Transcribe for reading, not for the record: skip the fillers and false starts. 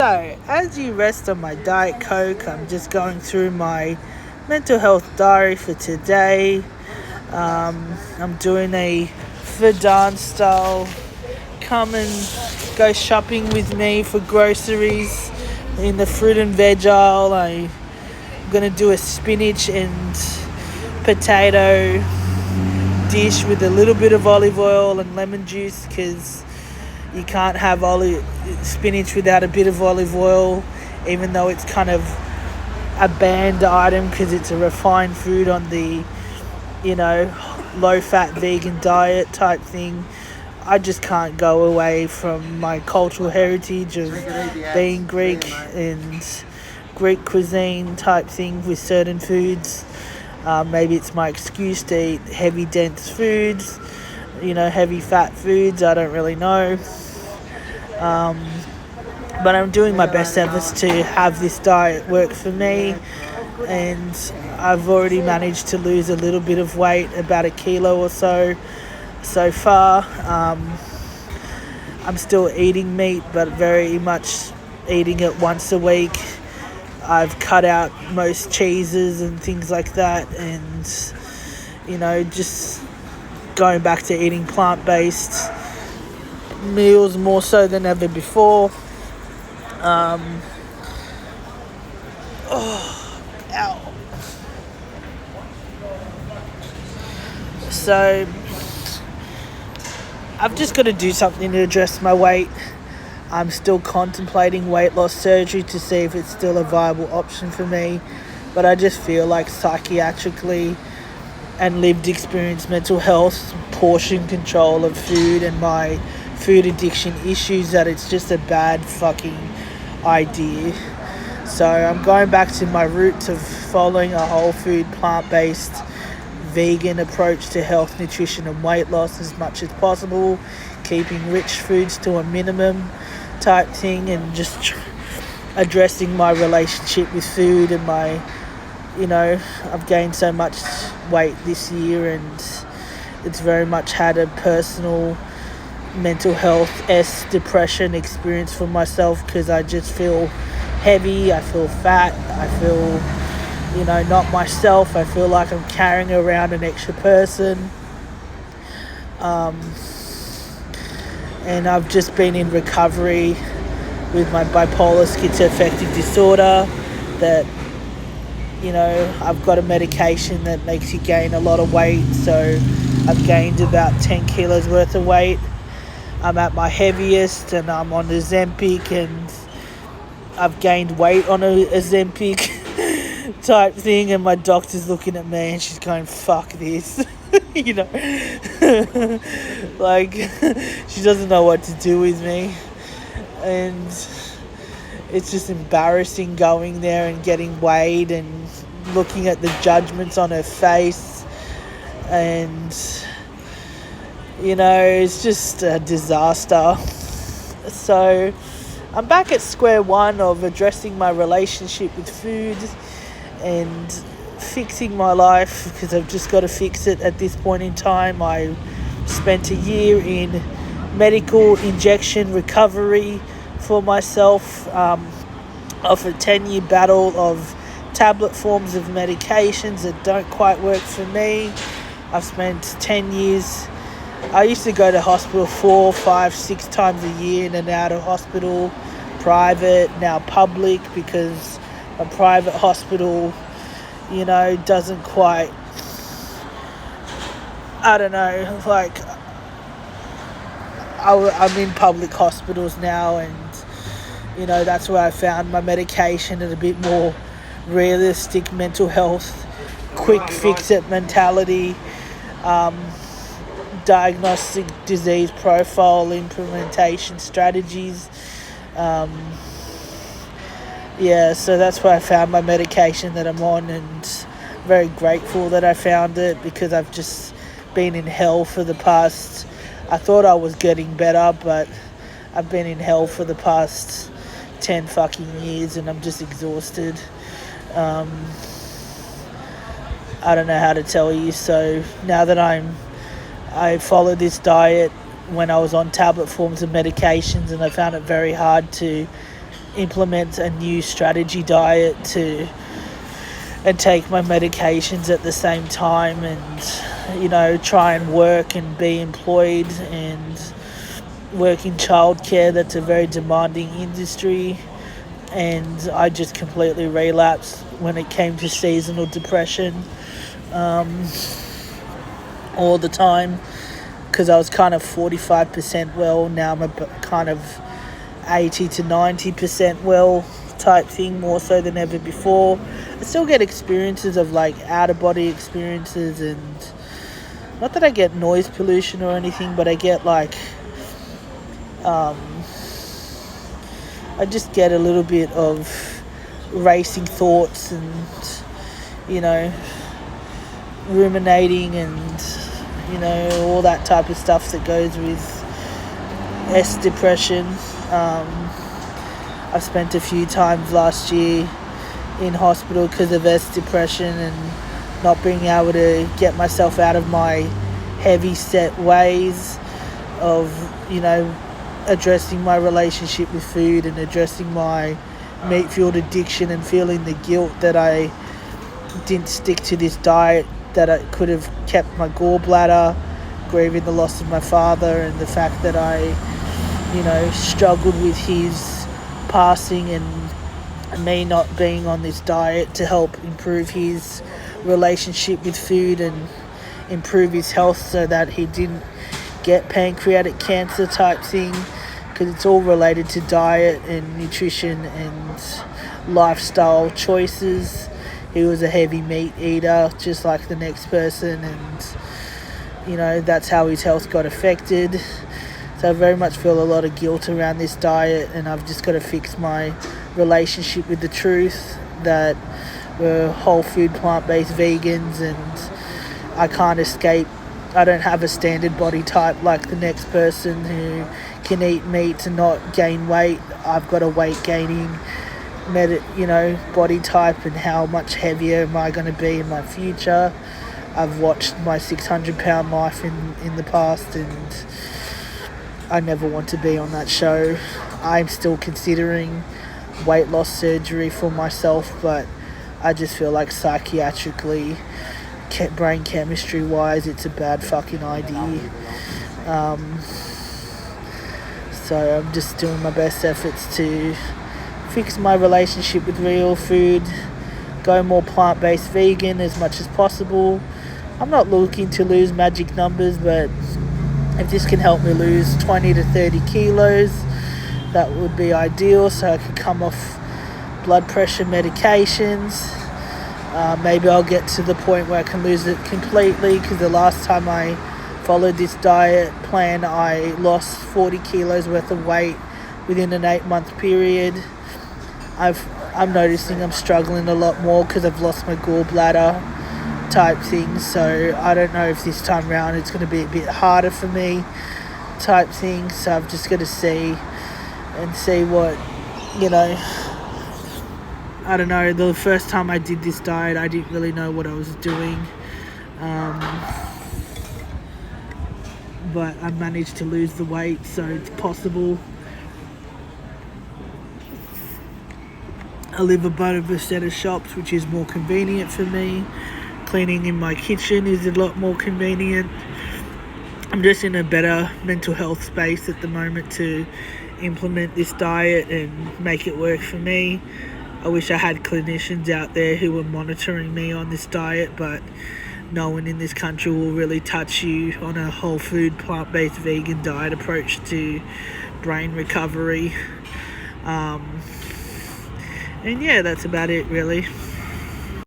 So, as you rest on my Diet Coke, I'm just going through my mental health diary for today. I'm doing a Verdun style come and go shopping with me for groceries in the fruit and veg aisle. I'm going to do a spinach and potato dish with a little bit of olive oil and lemon juice because you can't have spinach without a bit of olive oil, even though it's kind of a banned item because it's a refined food on the, low-fat vegan diet type thing. I just can't go away from my cultural heritage of being Greek and Greek cuisine type thing with certain foods. Maybe it's my excuse to eat heavy, dense foods, heavy fat foods. I don't really know. But I'm doing my best efforts to have this diet work for me, and I've already managed to lose a little bit of weight, about 1 kilo or so far. I'm still eating meat, but very much eating it once a week. I've cut out most cheeses and things like that, and just going back to eating plant-based meals more so than ever before. Ow. So I've just got to do something to address my weight. I'm still contemplating weight loss surgery to see if it's still a viable option for me, but I just feel like psychiatrically and lived experience mental health, portion control of food, and my food addiction issues that it's just a bad fucking idea. So I'm going back to my roots of following a whole food, plant-based, vegan approach to health, nutrition and weight loss as much as possible, keeping rich foods to a minimum type thing, and just addressing my relationship with food and my, I've gained so much weight this year, and it's very much had a personal mental health depression experience for myself because I just feel heavy, I feel fat, I feel, not myself. I feel like I'm carrying around an extra person. And I've just been in recovery with my bipolar schizoaffective disorder that, I've got a medication that makes you gain a lot of weight. So I've gained about 10 kilos worth of weight. I'm at my heaviest and I'm on Ozempic, and I've gained weight on a Ozempic type thing, and my doctor's looking at me and she's going, fuck this. Like, she doesn't know what to do with me, and it's just embarrassing going there and getting weighed and looking at the judgments on her face, and it's just a disaster. So I'm back at square one of addressing my relationship with food and fixing my life, because I've just got to fix it at this point in time. I spent a year in medical injection recovery for myself, of a 10-year battle of tablet forms of medications that don't quite work for me. I've spent 10 years. I used to go to hospital 4, 5, 6 times a year, in and out of hospital, private, now public, because a private hospital, doesn't quite, I don't know, like, I'm in public hospitals now, and, that's where I found my medication and a bit more realistic mental health, quick fix-it mentality, diagnostic disease profile implementation strategies. So that's where I found my medication that I'm on, and very grateful that I found it, because I've just been in hell for the past, I thought I was getting better, but I've been in hell for the past 10 fucking years, and I'm just exhausted. I don't know how to tell you. So now that I followed this diet when I was on tablet forms of medications, and I found it very hard to implement a new strategy diet and take my medications at the same time, and try and work and be employed and work in childcare. That's a very demanding industry, and I just completely relapsed when it came to seasonal depression all the time, because I was kind of 45% well. Now I'm kind of 80 to 90% well type thing, more so than ever before. I still get experiences of like out of body experiences, and not that I get noise pollution or anything, but I get like I just get a little bit of racing thoughts and ruminating and all that type of stuff that goes with S depression. I spent a few times last year in hospital because of S depression and not being able to get myself out of my heavy set ways of addressing my relationship with food and addressing my meat fueled addiction, and feeling the guilt that I didn't stick to this diet, that I could have kept my gallbladder, grieving the loss of my father, and the fact that I struggled with his passing, and me not being on this diet to help improve his relationship with food and improve his health so that he didn't get pancreatic cancer type thing, because it's all related to diet and nutrition and lifestyle choices. He was a heavy meat eater just like the next person, and that's how his health got affected. So I very much feel a lot of guilt around this diet, and I've just got to fix my relationship with the truth that we're whole food plant-based vegans, and I can't escape. I don't have a standard body type like the next person who can eat meat and not gain weight. I've got a weight gaining body type, and how much heavier am I going to be in my future. I've watched my 600-pound life in the past, and I never want to be on that show. I'm still considering weight loss surgery for myself, but I just feel like psychiatrically, brain chemistry wise, it's a bad fucking idea. So I'm just doing my best efforts to fix my relationship with real food, go more plant-based vegan as much as possible. I'm not looking to lose magic numbers, but if this can help me lose 20 to 30 kilos, that would be ideal, so I can come off blood pressure medications. Maybe I'll get to the point where I can lose it completely, because the last time I followed this diet plan, I lost 40 kilos worth of weight within an 8-month period. I'm noticing I'm struggling a lot more because I've lost my gallbladder type thing, so I don't know if this time around it's going to be a bit harder for me type thing. So I've just got to see what I don't know. The first time I did this diet, I didn't really know what I was doing, but I managed to lose the weight, so it's possible. I live above a set of shops, which is more convenient for me. Cleaning in my kitchen is a lot more convenient. I'm just in a better mental health space at the moment to implement this diet and make it work for me. I wish I had clinicians out there who were monitoring me on this diet, but no one in this country will really touch you on a whole food, plant-based vegan diet approach to brain recovery. And yeah, that's about it really.